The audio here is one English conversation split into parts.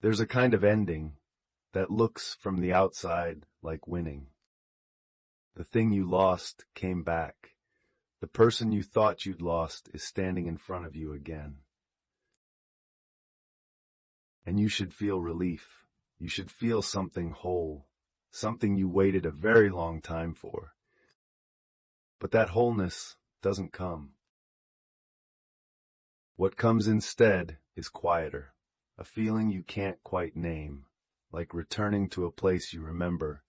There's a kind of ending that looks from the outside like winning. The thing you lost came back. The person you thought you'd lost is standing in front of you again. And you should feel relief. You should feel something whole, something you waited a very long time for. But that wholeness doesn't come. What comes instead is quieter, a feeling you can't quite name, like returning to a place you remember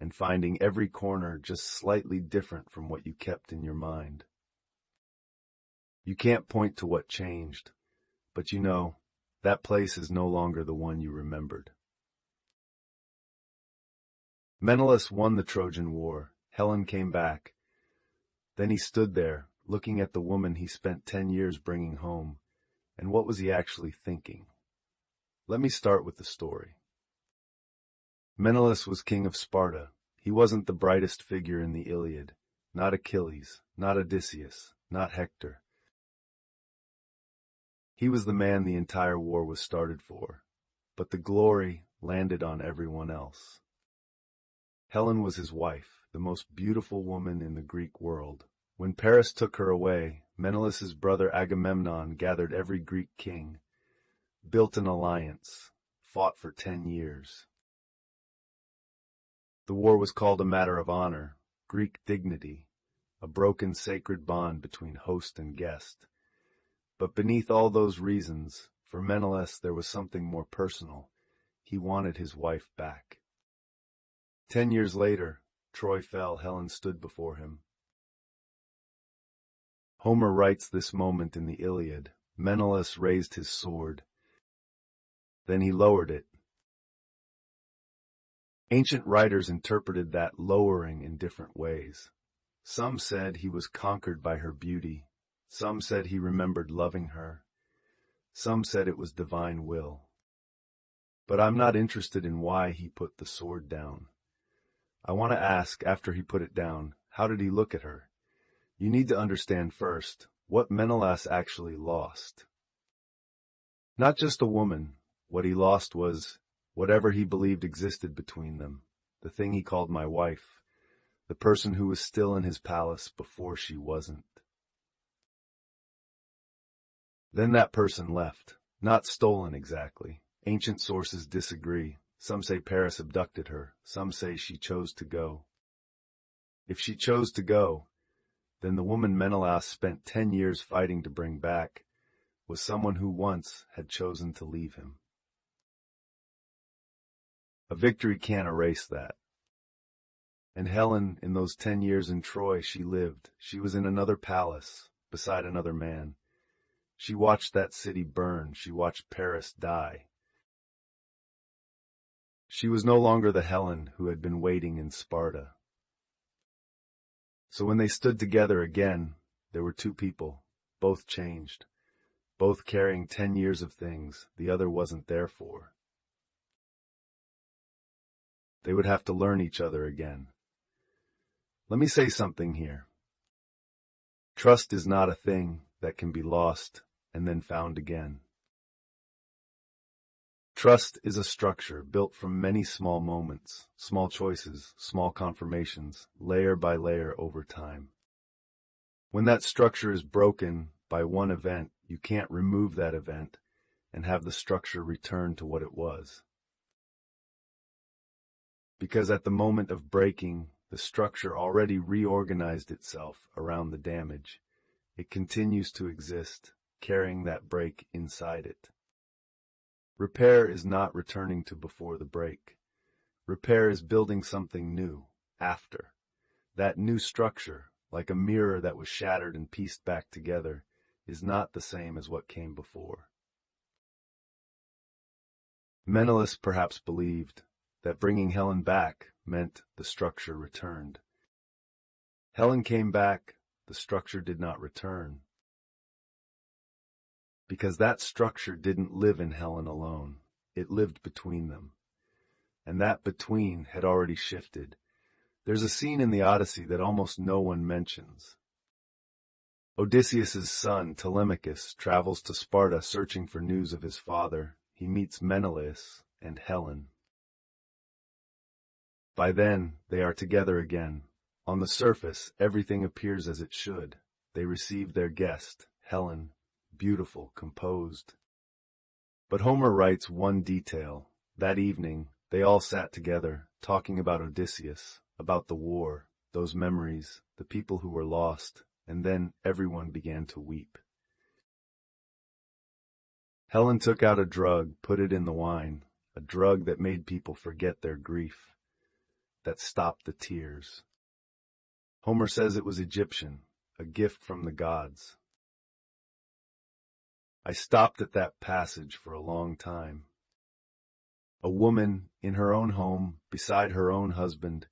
and finding every corner just slightly different from what you kept in your mind. You can't point to what changed, but you know, that place is no longer the one you remembered. Menelaus won the Trojan War. Helen came back. Then he stood there, looking at the woman he spent 10 years bringing home. And what was he actually thinking? Let me start with the story. Menelaus was king of Sparta. He wasn't the brightest figure in the Iliad. Not Achilles, not Odysseus, not Hector. He was the man the entire war was started for, but the glory landed on everyone else. Helen was his wife, the most beautiful woman in the Greek world. When Paris took her away, Menelaus's brother Agamemnon gathered every Greek king, built an alliance, fought for 10 years. The war was called a matter of honor, Greek dignity, a broken sacred bond between host and guest. But beneath all those reasons, for Menelaus there was something more personal. He wanted his wife back. 10 years later, Troy fell. Helen stood before him. Homer writes this moment in the Iliad. Menelaus raised his sword. Then he lowered it. Ancient writers interpreted that lowering in different ways. Some said he was conquered by her beauty. Some said he remembered loving her. Some said it was divine will. But I'm not interested in why he put the sword down. I want to ask, after he put it down, how did he look at her? You need to understand first what Menelaus actually lost. Not just a woman. What he lost was whatever he believed existed between them, the thing he called my wife, the person who was still in his palace before she wasn't. Then that person left, not stolen exactly. Ancient sources disagree. Some say Paris abducted her. Some say she chose to go. If she chose to go, then the woman Menelaus spent 10 years fighting to bring back was someone who once had chosen to leave him. A victory can't erase that. And Helen, in those 10 years in Troy, she lived. She was in another palace, beside another man. She watched that city burn. She watched Paris die. She was no longer the Helen who had been waiting in Sparta. So when they stood together again, there were two people, both changed, both carrying 10 years of things the other wasn't there for. They would have to learn each other again. Let me say something here. Trust is not a thing that can be lost and then found again. Trust is a structure built from many small moments, small choices, small confirmations, layer by layer over time. When that structure is broken by one event, you can't remove that event and have the structure return to what it was. Because at the moment of breaking, the structure already reorganized itself around the damage. It continues to exist, carrying that break inside it. Repair is not returning to before the break. Repair is building something new, after. That new structure, like a mirror that was shattered and pieced back together, is not the same as what came before. Menelaus perhaps believed that bringing Helen back meant the structure returned. Helen came back, the structure did not return. Because that structure didn't live in Helen alone. It lived between them. And that between had already shifted. There's a scene in the Odyssey that almost no one mentions. Odysseus' son, Telemachus, travels to Sparta searching for news of his father. he meets Menelaus and Helen. By then, they are together again. On the surface, everything appears as it should. They receive their guest, Helen, beautiful, composed. But Homer writes one detail. That evening, they all sat together, talking about Odysseus, about the war, those memories, the people who were lost, and then everyone began to weep. Helen took out a drug, put it in the wine, a drug that made people forget their grief, that stopped the tears. Homer says it was Egyptian, a gift from the gods. I stopped at that passage for a long time. A woman in her own home, beside her own husband,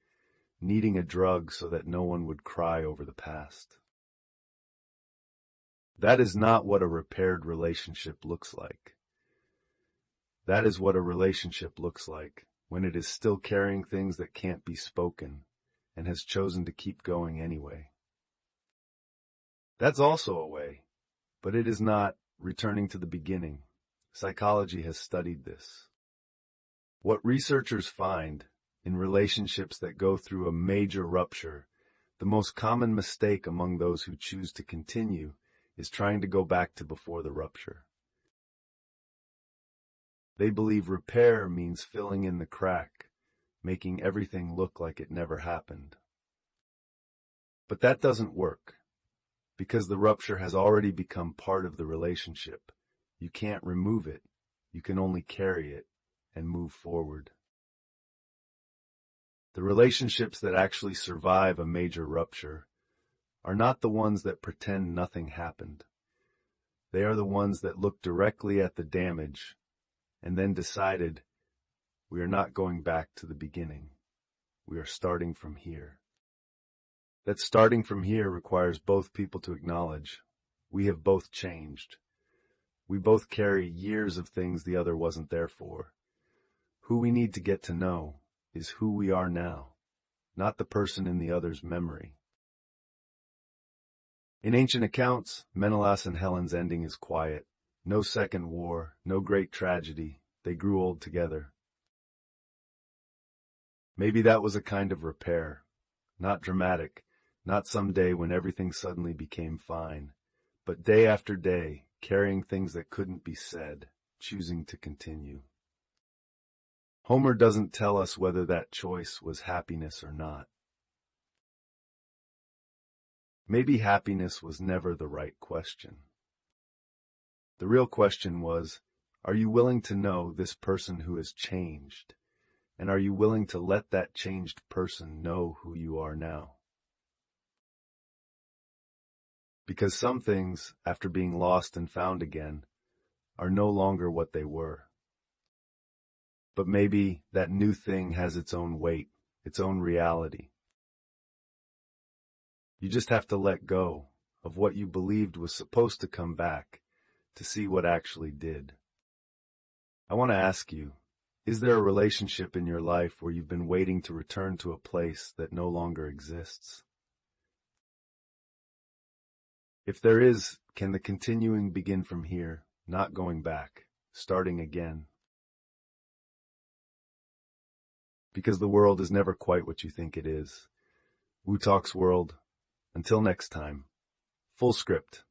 needing a drug so that no one would cry over the past. That is not what a repaired relationship looks like. That is what a relationship looks like when it is still carrying things that can't be spoken and has chosen to keep going anyway. That's also a way, but it is not returning to the beginning. Psychology has studied this. What researchers find in relationships that go through a major rupture, the most common mistake among those who choose to continue is trying to go back to before the rupture. They believe repair means filling in the crack, making everything look like it never happened. But that doesn't work, because the rupture has already become part of the relationship. You can't remove it, you can only carry it and move forward. The relationships that actually survive a major rupture are not the ones that pretend nothing happened. They are the ones that look directly at the damage and then decided, we are not going back to the beginning. We are starting from here. That starting from here requires both people to acknowledge, we have both changed. We both carry years of things the other wasn't there for. Who we need to get to know is who we are now, not the person in the other's memory. In ancient accounts, Menelaus and Helen's ending is quiet. No second war, no great tragedy. They grew old together. Maybe that was a kind of repair. Not dramatic, not some day when everything suddenly became fine, but day after day, carrying things that couldn't be said, choosing to continue. Homer doesn't tell us whether that choice was happiness or not. Maybe happiness was never the right question. The real question was, are you willing to know this person who has changed? And are you willing to let that changed person know who you are now? Because some things, after being lost and found again, are no longer what they were. But maybe that new thing has its own weight, its own reality. You just have to let go of what you believed was supposed to come back to see what actually did. I want to ask you, is there a relationship in your life where you've been waiting to return to a place that no longer exists? If there is, can the continuing begin from here, not going back, starting again? Because the world is never quite what you think it is. Wu Talks World. Until next time. Full script.